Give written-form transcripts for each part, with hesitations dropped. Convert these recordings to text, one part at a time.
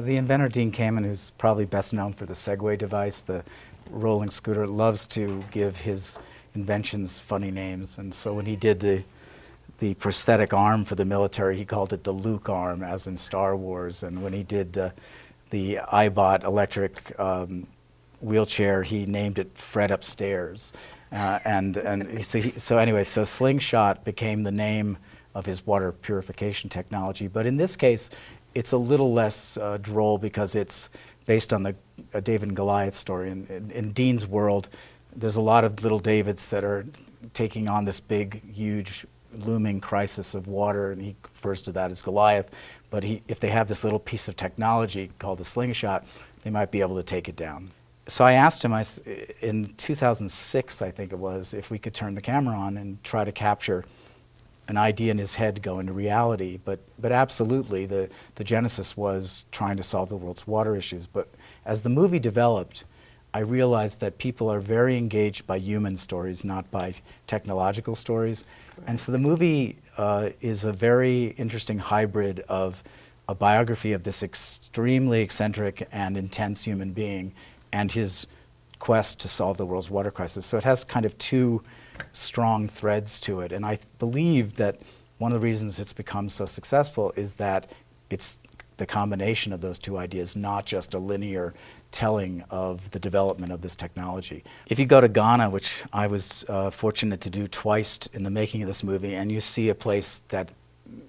The inventor, Dean Kamen, who's probably best known for the Segway device, the rolling scooter, loves to give his inventions funny names. And so when he did the prosthetic arm for the military, he called it the Luke arm, as in Star Wars. And when he did the iBot electric wheelchair, he named it Fred Upstairs. So anyway, so SlingShot became the name of his water purification technology. But in this case, it's a little less droll because it's based on the David and Goliath story. In Dean's world, there's a lot of little Davids that are taking on this big, huge, looming crisis of water, and he refers to that as Goliath. But if they have this little piece of technology called a SlingShot, they might be able to take it down. So I asked him, in 2006, I think it was, if we could turn the camera on and try to capture an idea in his head go into reality. But absolutely, the genesis was trying to solve the world's water issues. But as the movie developed, I realized that people are very engaged by human stories, not by technological stories. Right. And so the movie is a very interesting hybrid of a biography of this extremely eccentric and intense human being and his quest to solve the world's water crisis. So it has kind of two strong threads to it. And I believe that one of the reasons it's become so successful is that it's the combination of those two ideas, not just a linear telling of the development of this technology. If you go to Ghana, which I was fortunate to do twice in the making of this movie, and you see a place that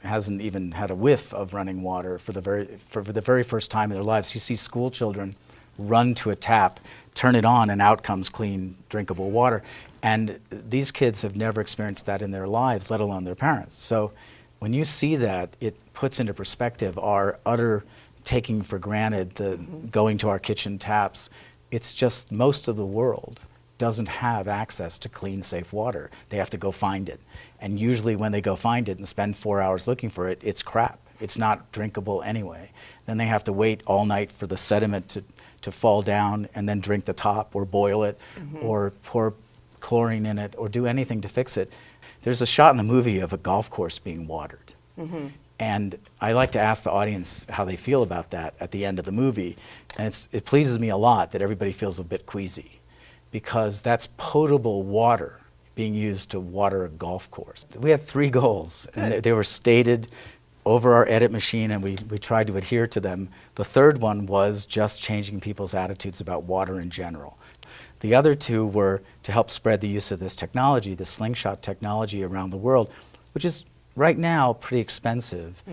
hasn't even had a whiff of running water for the very first time in their lives, you see school children run to a tap, turn it on, and out comes clean, drinkable water. And these kids have never experienced that in their lives, let alone their parents. So when you see that, it puts into perspective our utter taking for granted the going to our kitchen taps. It's just most of the world doesn't have access to clean, safe water. They have to go find it. And usually when they go find it and spend 4 hours looking for it, it's crap. It's not drinkable anyway. Then they have to wait all night for the sediment to fall down and then drink the top or boil it or pour chlorine in it or do anything to fix it. There's a shot in the movie of a golf course being watered. And I like to ask the audience how they feel about that at the end of the movie. And it pleases me a lot that everybody feels a bit queasy because that's potable water being used to water a golf course. We had 3 goals and they were stated over our edit machine, and we tried to adhere to them. The third one was just changing people's attitudes about water in general. The other 2 were to help spread the use of this technology, the SlingShot technology, around the world, which is right now pretty expensive,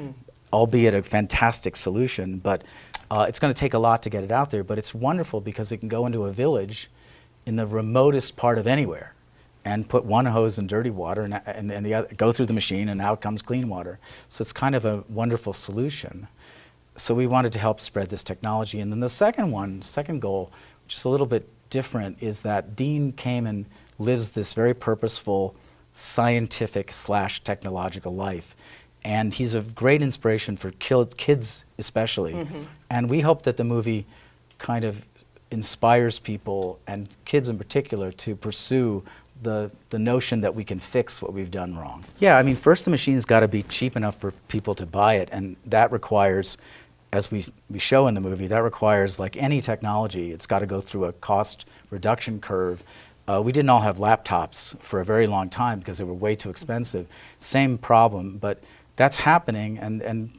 albeit a fantastic solution, but it's going to take a lot to get it out there. But it's wonderful because it can go into a village in the remotest part of anywhere and put one hose in dirty water and the other, go through the machine, and out comes clean water. So it's kind of a wonderful solution. So we wanted to help spread this technology. And then the second goal, which is a little bit different, is that Dean came and lives this very purposeful scientific / technological life. And he's a great inspiration for kids especially. And we hope that the movie kind of inspires people, and kids in particular, to pursue the notion that we can fix what we've done wrong. Yeah, I mean, first the machine's got to be cheap enough for people to buy it, and that requires, as we show in the movie, that requires, like any technology, it's got to go through a cost reduction curve. We didn't all have laptops for a very long time because they were way too expensive. Same problem, but that's happening, and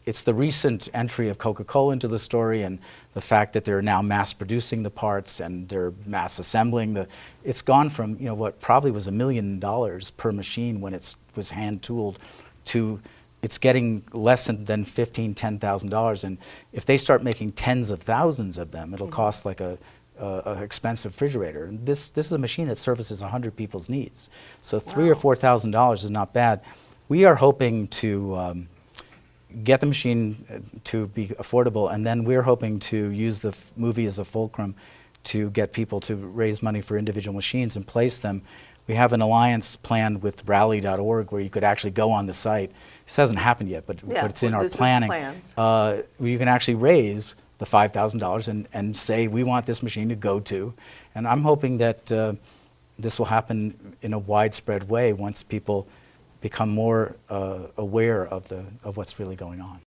it's the recent entry of Coca-Cola into the story, and the fact that they're now mass producing the parts and they're mass assembling it's gone from, you know, what probably was $1 million per machine when it was hand tooled to it's getting less than $15,000, $10,000. And if they start making tens of thousands of them, it'll cost like a expensive refrigerator. And this is a machine that services 100 people's needs. So $3,000 or $4,000 is not bad. We are hoping to get the machine to be affordable, and then we're hoping to use the movie as a fulcrum to get people to raise money for individual machines and place them. We have an alliance planned with rally.org where you could actually go on the site. This hasn't happened yet, but it's in our planning. You can actually raise the $5,000 and say, we want this machine to go to. And I'm hoping that this will happen in a widespread way once people become more aware of what's really going on.